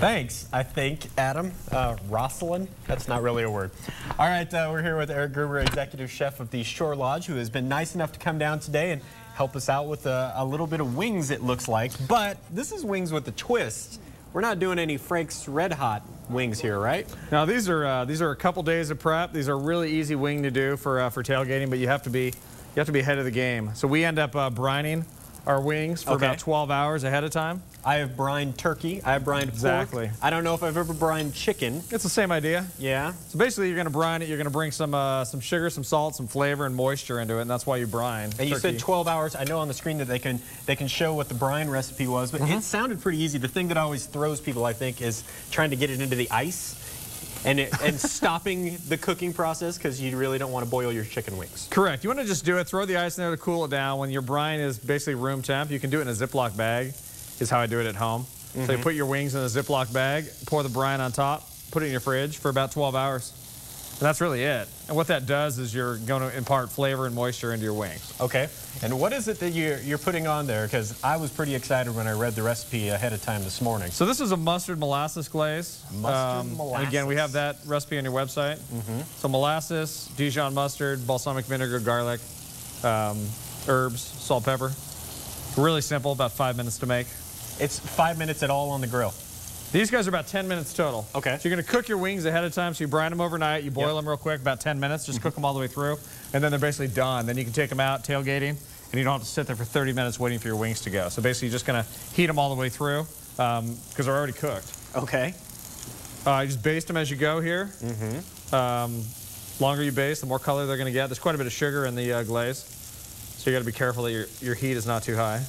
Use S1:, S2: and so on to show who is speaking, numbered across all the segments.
S1: Thanks, I think, Adam. Rosalind? That's not really a word. All right, we're here with Eric Gruber, Executive Chef of the Shore Lodge, who has been nice enough to come down today and help us out with a little bit of wings, it looks like. But this is wings with a twist. We're not doing any Frank's Red Hot wings here, right?
S2: Now, these are a couple days of prep. These are really easy wing to do for tailgating, but you have to be ahead of the game. So we end up brining our wings for about 12 hours ahead of time.
S1: I have brined turkey. I have brined pork. I don't know if I've ever brined chicken.
S2: It's the same idea.
S1: Yeah.
S2: So basically, you're going to brine it. You're going to bring some sugar, some salt, some flavor, and moisture into it, and that's why you brine.
S1: And
S2: turkey.
S1: you said 12 hours. I know on the screen that they can show what the brine recipe was, but it sounded pretty easy. The thing that always throws people, I think, is trying to get it into the ice. And stopping the cooking process because you really don't want to boil your chicken wings.
S2: Correct. You want to just do it, throw the ice in there to cool it down. When your brine is basically room temp, you can do it in a Ziploc bag, is how I do it at home. So you put your wings in a Ziploc bag, pour the brine on top, put it in your fridge for about 12 hours. And that's really it. And what that does is you're going to impart flavor and moisture into your wings.
S1: Okay. And what is it that you're putting on there? Because I was pretty excited when I read the recipe ahead of time this morning.
S2: So this is a mustard molasses glaze.
S1: Mustard molasses.
S2: And again, we have that recipe on your website. So molasses, Dijon mustard, balsamic vinegar, garlic, herbs, salt, pepper. Really simple, about 5 minutes to make.
S1: It's 5 minutes at all on the grill.
S2: These guys are about 10 minutes total. Okay. So you're going to cook your wings ahead of time. So you brine them overnight. You boil them real quick, about 10 minutes. Just cook them all the way through. And then they're basically done. Then you can take them out tailgating, and you don't have to sit there for 30 minutes waiting for your wings to go. So basically, you're just going to heat them all the way through because they're already cooked.
S1: Okay.
S2: You just baste them as you go here. Longer you baste, the more color they're going to get. There's quite a bit of sugar in the glaze. So you got to be careful that your heat is not too high.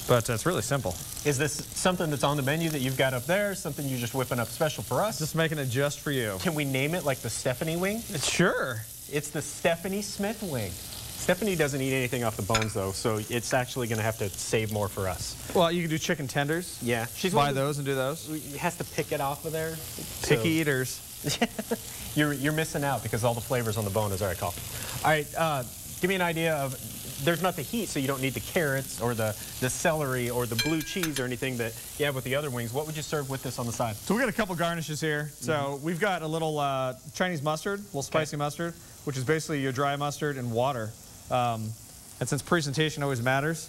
S2: But it's really simple. Is this something that's on the menu that you've got up there? Something you're just whipping up special for us? Just making it just for you.
S1: Can we name it like the Stephanie wing?
S2: Sure.
S1: It's the Stephanie Smith wing. Stephanie doesn't eat anything off the bones, though, so it's actually going to have to save more for us.
S2: Well, you can do chicken tenders.
S1: Yeah.
S2: She's buy those and do those.
S1: Has to pick it off of there.
S2: Picky eaters.
S1: You're missing out because all the flavors on the bone, as I recall. All right, give me an idea of... There's not the heat, so you don't need the carrots or the celery or the blue cheese or anything that you have with the other wings. What would you serve with this on the side? So we got a couple garnishes here. So we've got a little Chinese mustard, a little spicy mustard, which is basically your dry mustard and water. And since presentation always matters.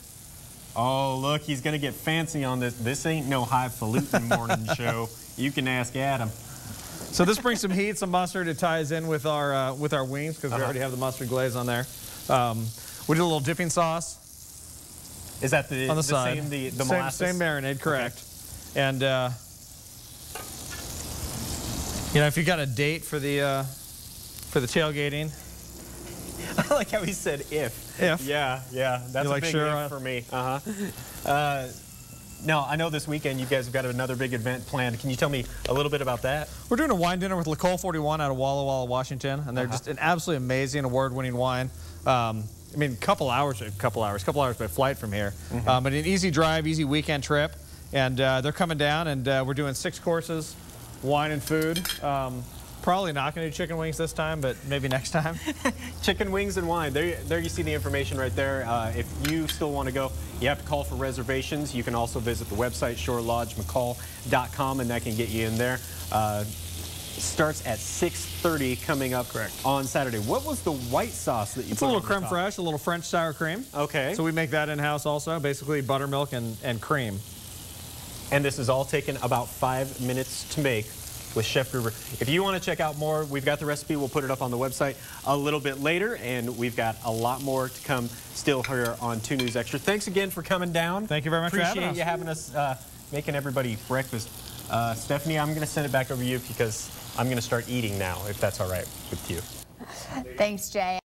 S1: Oh, look, he's going to get fancy on this. This ain't no highfalutin morning show. You can ask Adam.
S2: So this brings some heat, some mustard. It ties in with our wings because we already have the mustard glaze on there. We did a little dipping sauce.
S1: Is that the
S2: side.
S1: Same, the molasses?
S2: Same marinade, correct. Okay. And, you know, if you got a date for the tailgating.
S1: I like how he said if.
S2: If.
S1: Yeah, that's a big if for me. Now, I know this weekend you guys have got another big event planned. Can you tell me a little bit about that? We're doing a wine dinner with L'Ecole 41 out of Walla Walla, Washington, and they're just an absolutely amazing award-winning wine. I mean, couple hours by flight from here. But an easy drive, easy weekend trip. And they're coming down, and we're doing 6 courses, wine and food. Probably not going to do chicken wings this time, but maybe next time. Chicken wings and wine. There you see the information right there. If you still want to go, you have to call for reservations. You can also visit the website, shorelodgemccall.com, and that can get you in there. Starts at 6:30 coming up on Saturday. What was the white sauce that you put on? It's a little creme fraiche, a little French sour cream. Okay. So we make that in-house also, basically buttermilk and cream. And this is all taken about 5 minutes to make with Chef Gruber. If you want to check out more, we've got the recipe. We'll put it up on the website a little bit later, and we've got a lot more to come still here on 2 News Extra. Thanks again for coming down. Thank you very much for having us. Appreciate you having us, making everybody breakfast. Stephanie, I'm going to send it back over to you because I'm going to start eating now, if that's all right with you.
S3: Thanks, Jay.